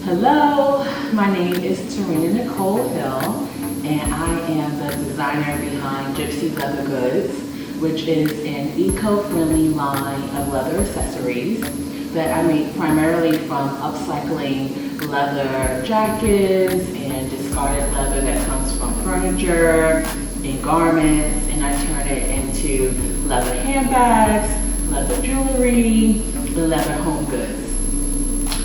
Hello, my name is Terina Nicole Hill, and I am the designer behind Gypsy Leather Goods, which is an eco-friendly line of leather accessories that I make primarily from upcycling leather jackets and discarded leather that comes from furniture and garments, and I turn it into leather handbags, leather jewelry, and leather home goods.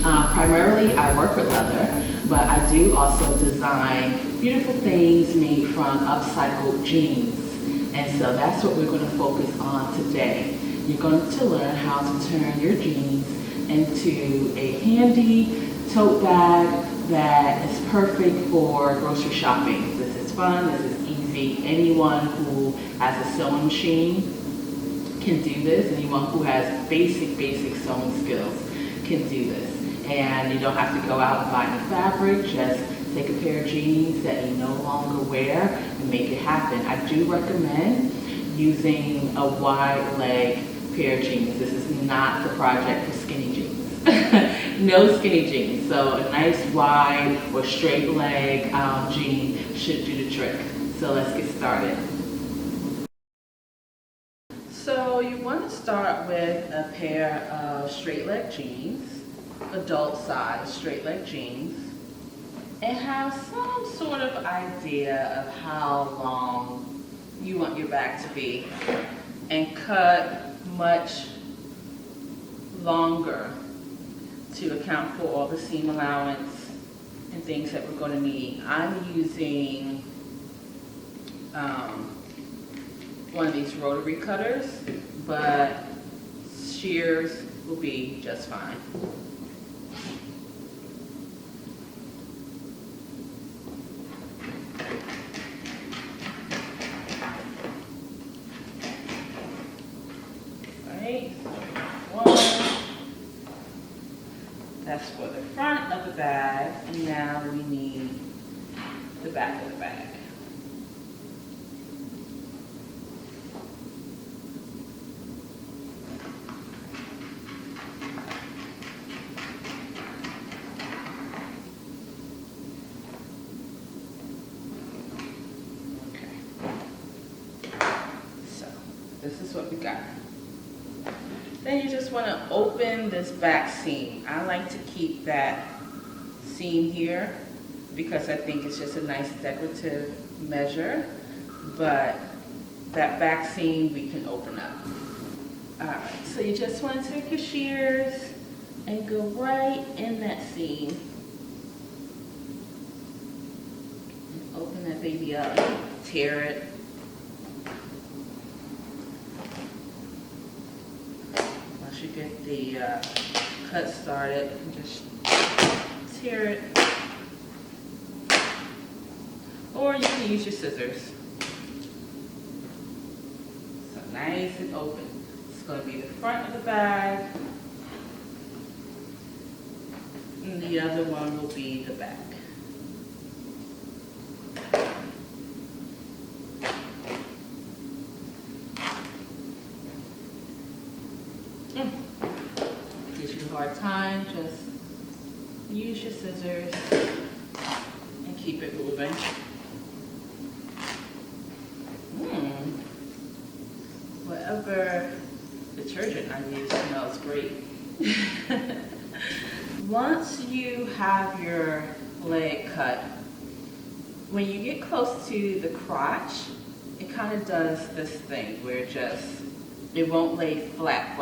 Primarily, I work with leather, but I do also design beautiful things made from upcycled jeans. And so that's what we're going to focus on today. You're going to learn how to turn your jeans into a handy tote bag that is perfect for grocery shopping. This is fun, this is easy. Anyone who has a sewing machine can do this. Anyone who has basic sewing skills can do this. And you don't have to go out and buy any fabric, just take a pair of jeans that you no longer wear and make it happen. I do recommend using a wide leg pair of jeans. This is not the project for skinny jeans. No skinny jeans. So a nice wide or straight leg jean should do the trick. So let's get started. So you want to start with a pair of straight leg jeans, adult size straight leg jeans, and have some sort of idea of how long you want your bag to be, and cut much longer to account for all the seam allowance and things that we're going to need. I'm using one of these rotary cutters, but shears will be just fine. That's for the front of the bag, and now we need the back of the bag. Okay. So, this is what we got. Then you just want to open this back seam. I like to keep that seam here because I think it's just a nice decorative measure, but that back seam we can open up. Alright, so you just want to take your shears and go right in that seam. And open that baby up, tear it. You get the cut started, and just tear it, or you can use your scissors. So nice and open. It's going to be the front of the bag, and the other one will be the back. Gives you a hard time, just use your scissors and keep it moving. Whatever detergent I use smells great. Once you have your leg cut, when you get close to the crotch, it kind of does this thing where it won't lay flat.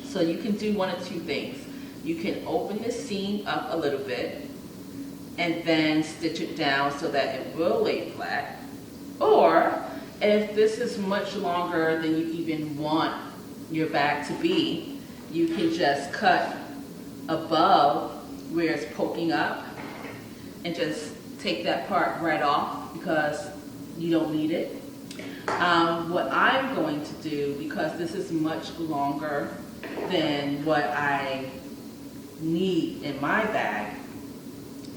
So you can do one of two things. You can open the seam up a little bit and then stitch it down so that it will lay flat. Or if this is much longer than you even want your bag to be, you can just cut above where it's poking up and just take that part right off because you don't need it. What I'm going to do, because this is much longer than what I need in my bag,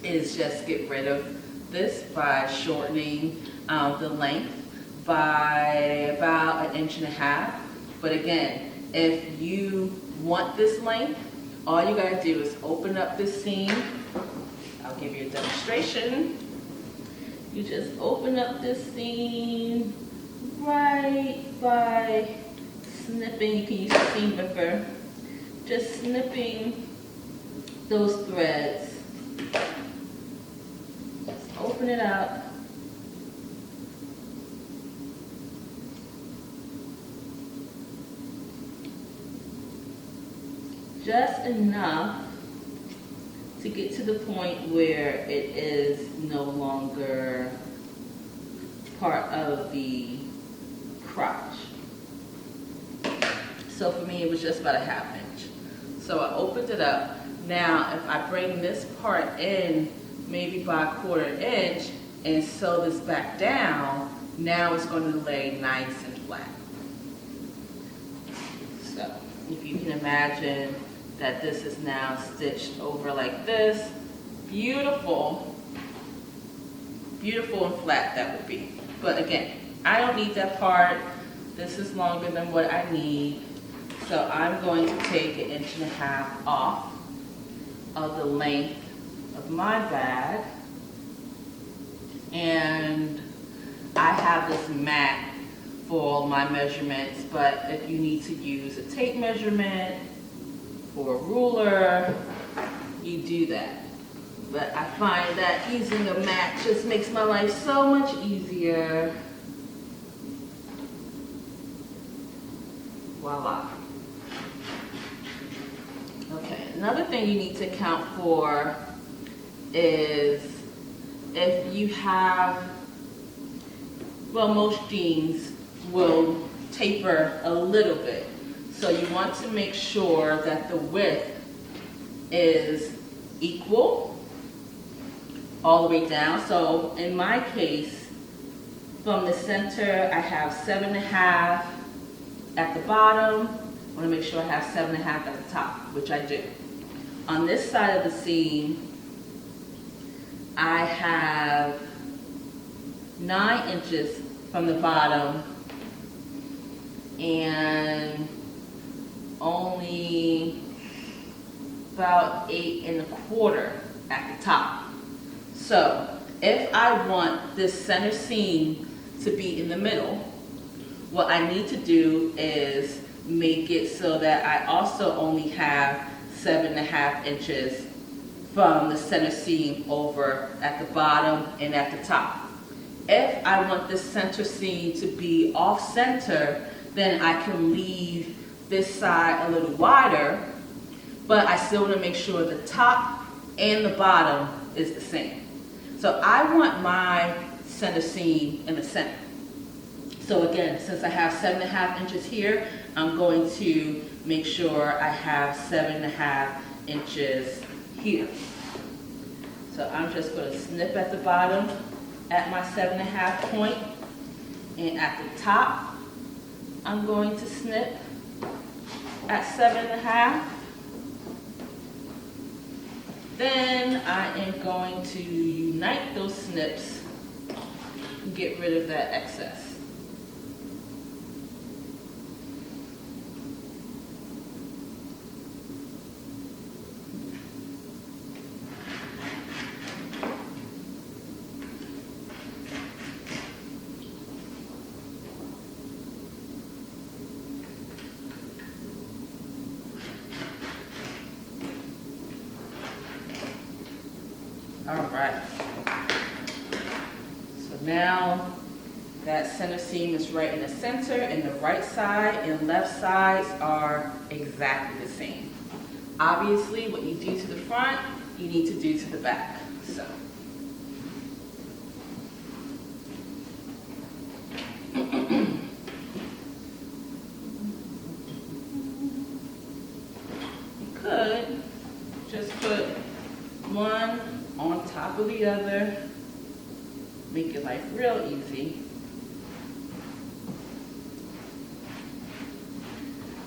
is just get rid of this by shortening the length. by about 1.5 inches. But again, if you want this length, all you gotta do is open up this seam. I'll give you a demonstration. You just open up this seam right by snipping. You can use a seam ripper. Just snipping those threads. Just open it up. Just enough to get to the point where it is no longer part of the crotch. So for me, it was just about 1/2 inch. So I opened it up. Now, if I bring this part in, maybe by 1/4 inch, and sew this back down, now it's going to lay nice and flat. So if you can imagine that this is now stitched over like this, beautiful, beautiful and flat that would be. But again, I don't need that part. This is longer than what I need. So I'm going to take 1.5 inches off of the length of my bag. And I have this mat for all my measurements, but if you need to use a tape measurement or a ruler, you do that. But I find that using a mat just makes my life so much easier. Voila. Okay, another thing you need to account for is if you have, well, most jeans will taper a little bit. So you want to make sure that the width is equal all the way down. So in my case, from the center, I have 7.5 at the bottom. I want to make sure I have 7.5 at the top, which I do. On this side of the seam, I have 9 inches from the bottom and only about 8.25 at the top. So if I want this center seam to be in the middle, what I need to do is make it so that I also only have 7.5 inches from the center seam over at the bottom and at the top. If I want this center seam to be off center, then I can leave this side a little wider, but I still want to make sure the top and the bottom is the same. So I want my center seam in the center. So again, since I have 7.5 inches here, I'm going to make sure I have 7.5 inches here. So I'm just going to snip at the bottom at my 7.5 point, and at the top, I'm going to snip at 7.5. Then I am going to unite those snips and get rid of that excess. All right, so now that center seam is right in the center, and the right side and left sides are exactly the same. Obviously, what you do to the front, you need to do to the back. So you could just put one on top of the other, make your life real easy.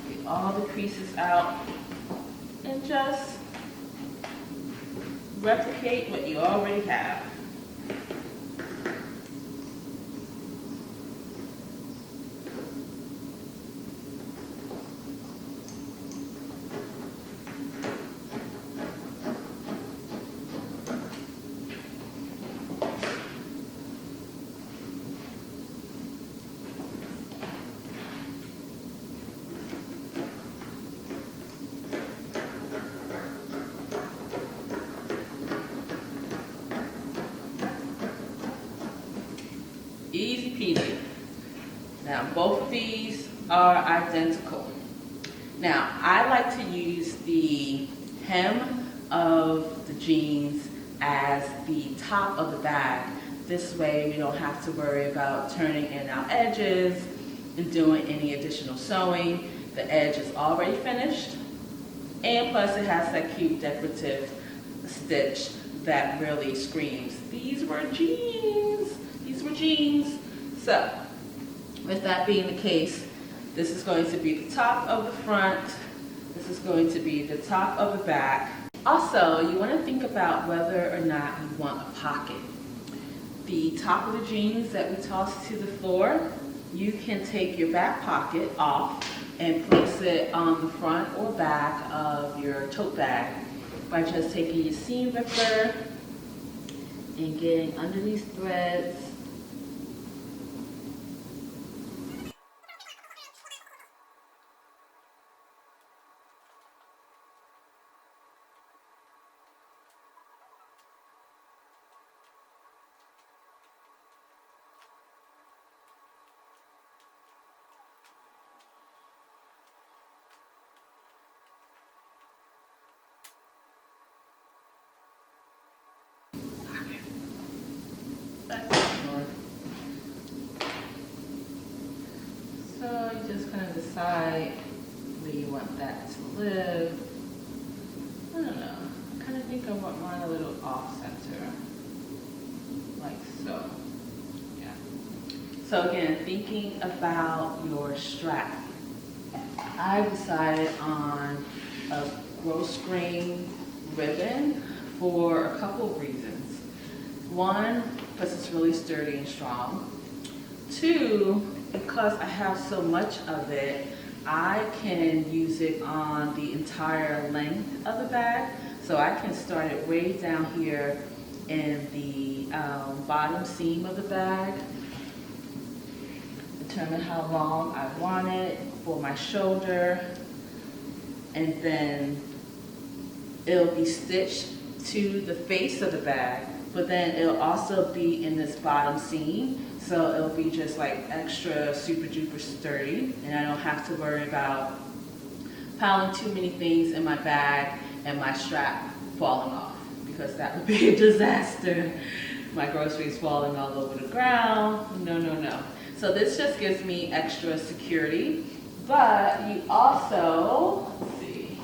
Get all the creases out and just replicate what you already have. Easy peasy. Now both of these are identical. Now I like to use the hem of the jeans as the top of the bag. This way we don't have to worry about turning in our edges and doing any additional sewing. The edge is already finished, and plus it has that cute decorative stitch that really screams, these were jeans, these were jeans. So with that being the case, this is going to be the top of the front, this is going to be the top of the back. Also, you want to think about whether or not you want a pocket. The top of the jeans that we toss to the floor, you can take your back pocket off and place it on the front or back of your tote bag by just taking your seam ripper and getting under these threads. So you just kind of decide where you want that to live. I don't know. I kind of think I want mine a little off center, like so. Yeah. So again, thinking about your strap, I decided on a gross grain ribbon for a couple of reasons. One, because it's really sturdy and strong. Two, because I have so much of it, I can use it on the entire length of the bag. So I can start it way down here in the bottom seam of the bag, determine how long I want it for my shoulder, and then it'll be stitched to the face of the bag, but then it'll also be in this bottom seam. So it'll be just like extra super duper sturdy, and I don't have to worry about piling too many things in my bag and my strap falling off, because that would be a disaster. My groceries falling all over the ground. No, no, no. So this just gives me extra security, but you also, let's see,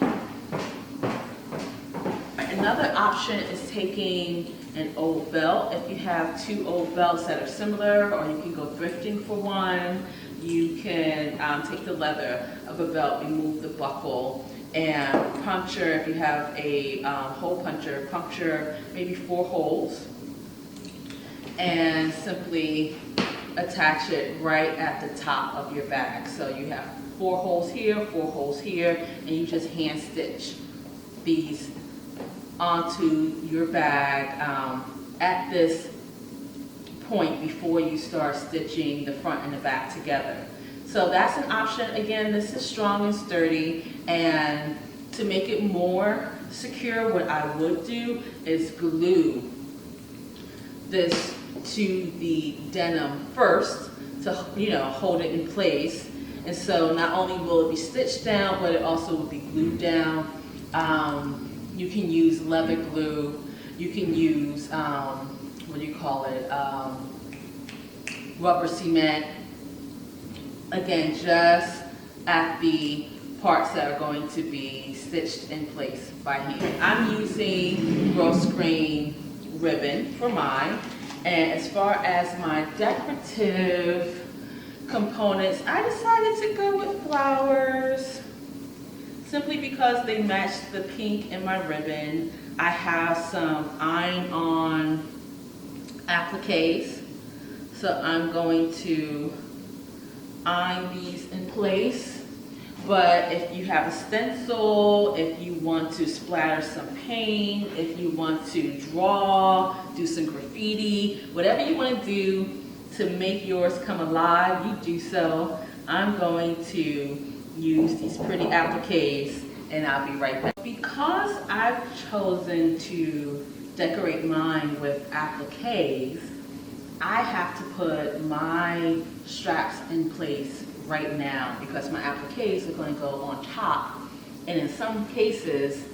another option is taking an old belt. If you have two old belts that are similar, or you can go thrifting for one, you can take the leather of a belt, remove the buckle, and puncture, if you have a hole puncher, puncture maybe 4 holes, and simply attach it right at the top of your bag. So you have 4 holes here, 4 holes here, and you just hand stitch these onto your bag at this point before you start stitching the front and the back together. So that's an option. Again, this is strong and sturdy, and to make it more secure, what I would do is glue this to the denim first to, hold it in place. And so not only will it be stitched down, but it also will be glued down. You can use leather glue. You can use, rubber cement. Again, just at the parts that are going to be stitched in place by hand. I'm using gross grain ribbon for mine. And as far as my decorative components, I decided to go with flowers, simply because they match the pink in my ribbon. I have some iron-on appliques, so I'm going to iron these in place. But if you have a stencil, if you want to splatter some paint, if you want to draw, do some graffiti, whatever you want to do to make yours come alive, you do so. I'm going to use these pretty appliques, and I'll be right back. Because I've chosen to decorate mine with appliques, I have to put my straps in place right now because my appliques are going to go on top, and in some cases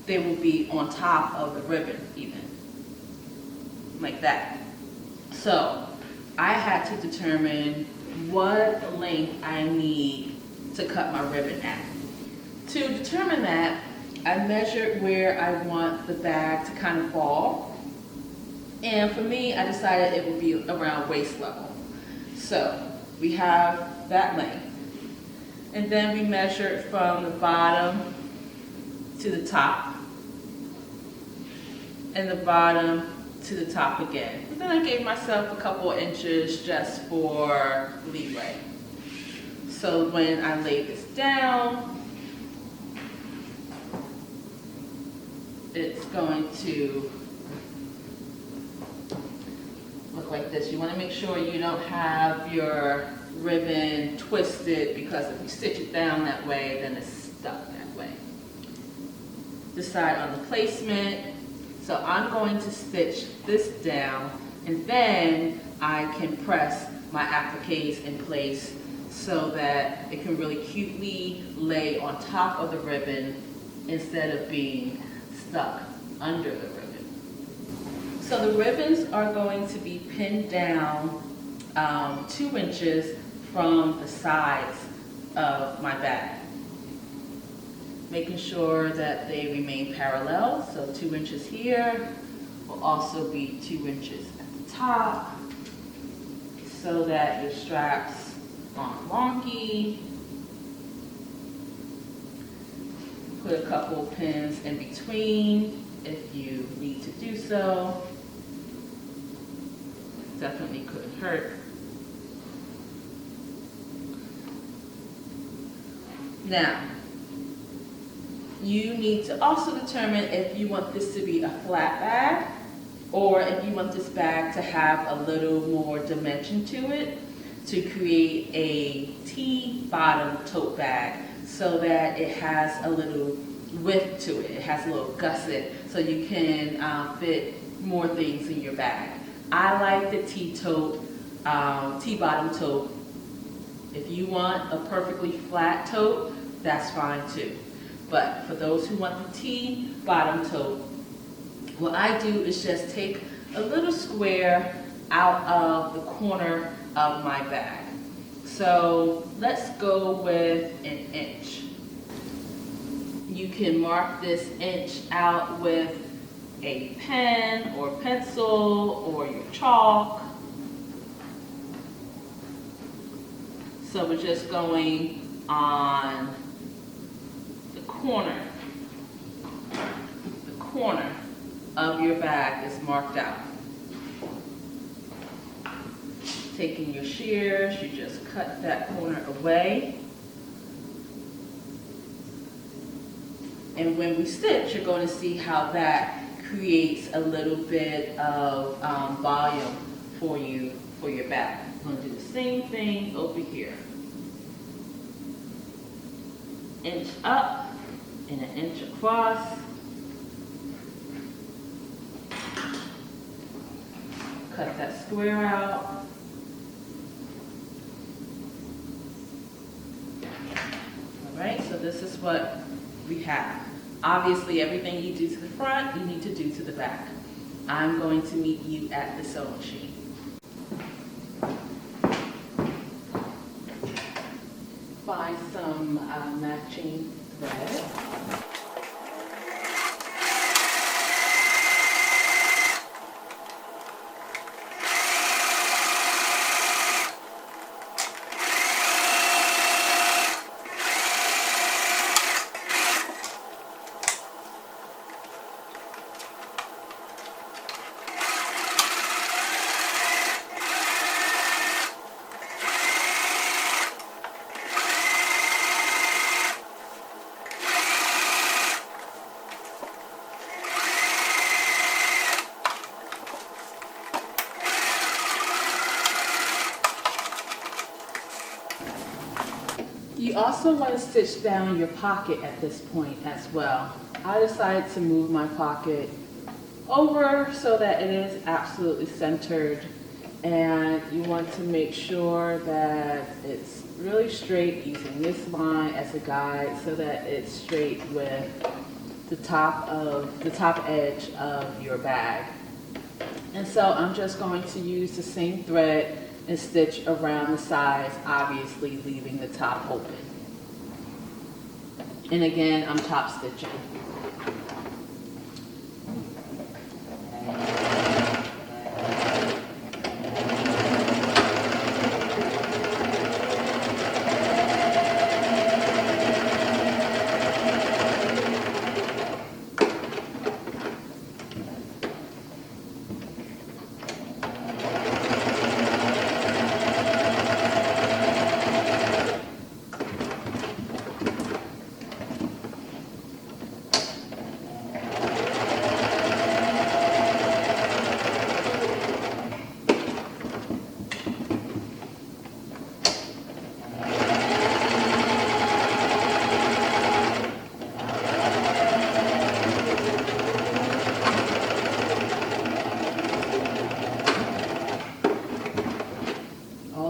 they will be on top of the ribbon even, like that. So I had to determine what length I need to cut my ribbon at. To determine that, I measured where I want the bag to kind of fall. And for me, I decided it would be around waist level. So we have that length. And then we measured from the bottom to the top, and the bottom to the top again. And then I gave myself a couple inches just for leeway. So when I lay this down, it's going to look like this. You want to make sure you don't have your ribbon twisted, because if you stitch it down that way, then it's stuck that way. Decide on the placement. So I'm going to stitch this down, and then I can press my appliques in place so that it can really cutely lay on top of the ribbon instead of being stuck under the ribbon. So the ribbons are going to be pinned down 2 inches from the sides of my bag, making sure that they remain parallel. So 2 inches here will also be 2 inches at the top, so that your straps aren't wonky. Put a couple pins in between if you need to do so. Definitely couldn't hurt. Now, you need to also determine if you want this to be a flat bag or if you want this bag to have a little more dimension to it, to create a T-bottom tote bag so that it has a little width to it. It has a little gusset so you can fit more things in your bag. I like the T-bottom tote. If you want a perfectly flat tote, that's fine too. But for those who want the T-bottom tote, what I do is just take a little square out of the corner of my bag. So let's go with 1 inch. You can mark this inch out with a pen or pencil or your chalk. So we're just going on the corner. The corner of your bag is marked out. Taking your shears, you just cut that corner away. And when we stitch, you're going to see how that creates a little bit of volume for you, for your bag. I'm going to do the same thing over here. Inch up and 1 inch across. Cut that square out. All right, so this is what we have. Obviously, everything you do to the front, you need to do to the back. I'm going to meet you at the sewing machine. Find some matching thread. You also want to stitch down your pocket at this point as well. I decided to move my pocket over so that it is absolutely centered. And you want to make sure that it's really straight, using this line as a guide so that it's straight with the top edge of your bag. And so I'm just going to use the same thread and stitch around the sides, obviously leaving the top open. And again, I'm top stitching.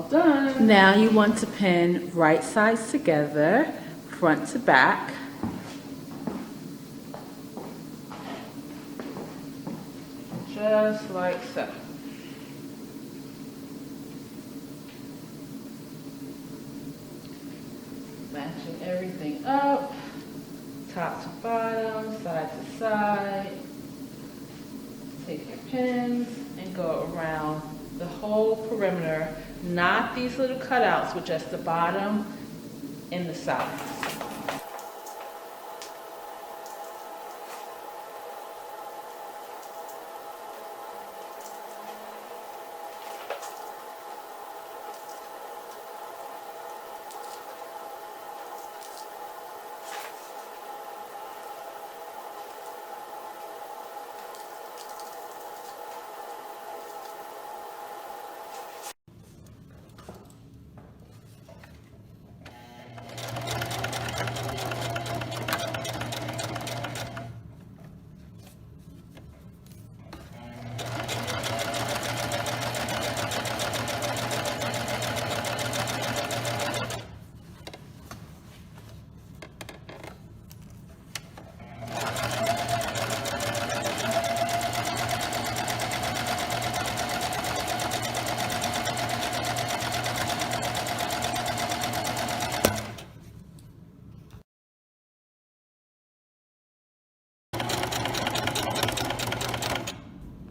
Done. Now you want to pin right sides together, front to back. Just like so. Matching everything up, top to bottom, side to side. Take your pins and go around the whole perimeter. Not these little cutouts, but just the bottom and the sides.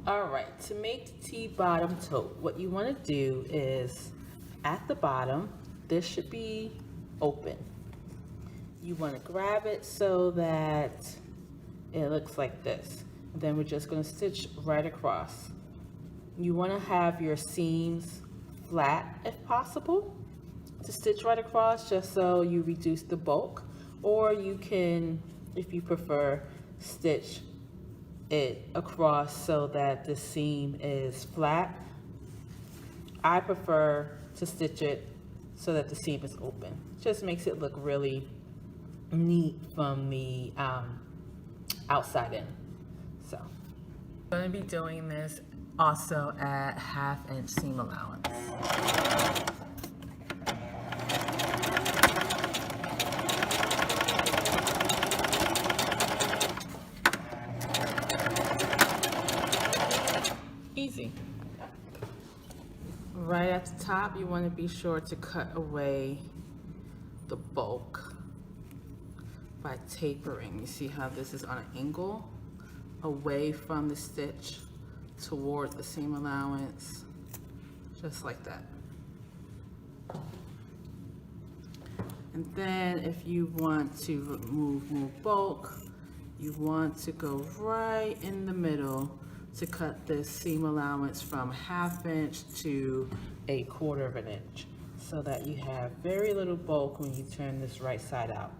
Alright, to make the T-bottom tote, what you want to do is, at the bottom, this should be open. You want to grab it so that it looks like this. Then we're just going to stitch right across. You want to have your seams flat if possible to stitch right across, just so you reduce the bulk. Or you can, if you prefer, stitch it across so that the seam is flat. I prefer to stitch it so that the seam is open. Just makes it look really neat from the outside in. So I'm going to be doing this also at 1/2 inch seam allowance. Easy. Right at the top, you want to be sure to cut away the bulk by tapering. You see how this is on an angle away from the stitch toward the seam allowance, just like that. And then if you want to remove more bulk, you want to go right in the middle to cut this seam allowance from 1/2 inch to 1/4 inch, so that you have very little bulk when you turn this right side out.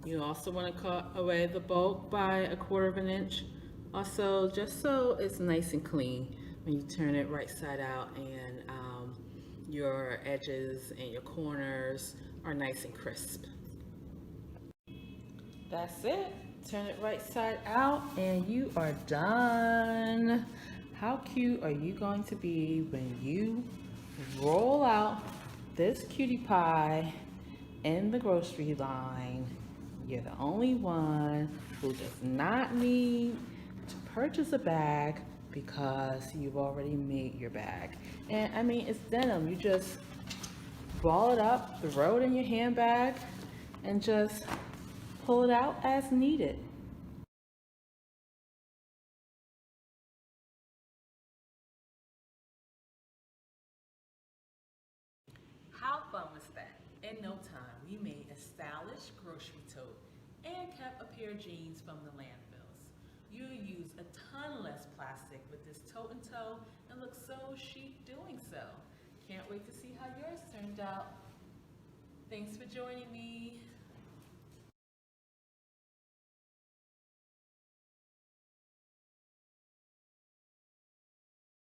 You also want to cut away the bulk by 1/4 inch, also just so it's nice and clean when you turn it right side out, and your edges and your corners are nice and crisp. That's it. turn it right side out, and you are done. How cute are you going to be when you roll out this cutie pie in the grocery line? You're the only one who does not need to purchase a bag because you've already made your bag. And I mean, it's denim. You just ball it up, throw it in your handbag, and just pull it out as needed. How fun was that? In no time, we made a stylish grocery tote and kept a pair of jeans from the landfills. You'll use a ton less plastic with this tote and toe and look so chic doing so. Can't wait to see how yours turned out. Thanks for joining me.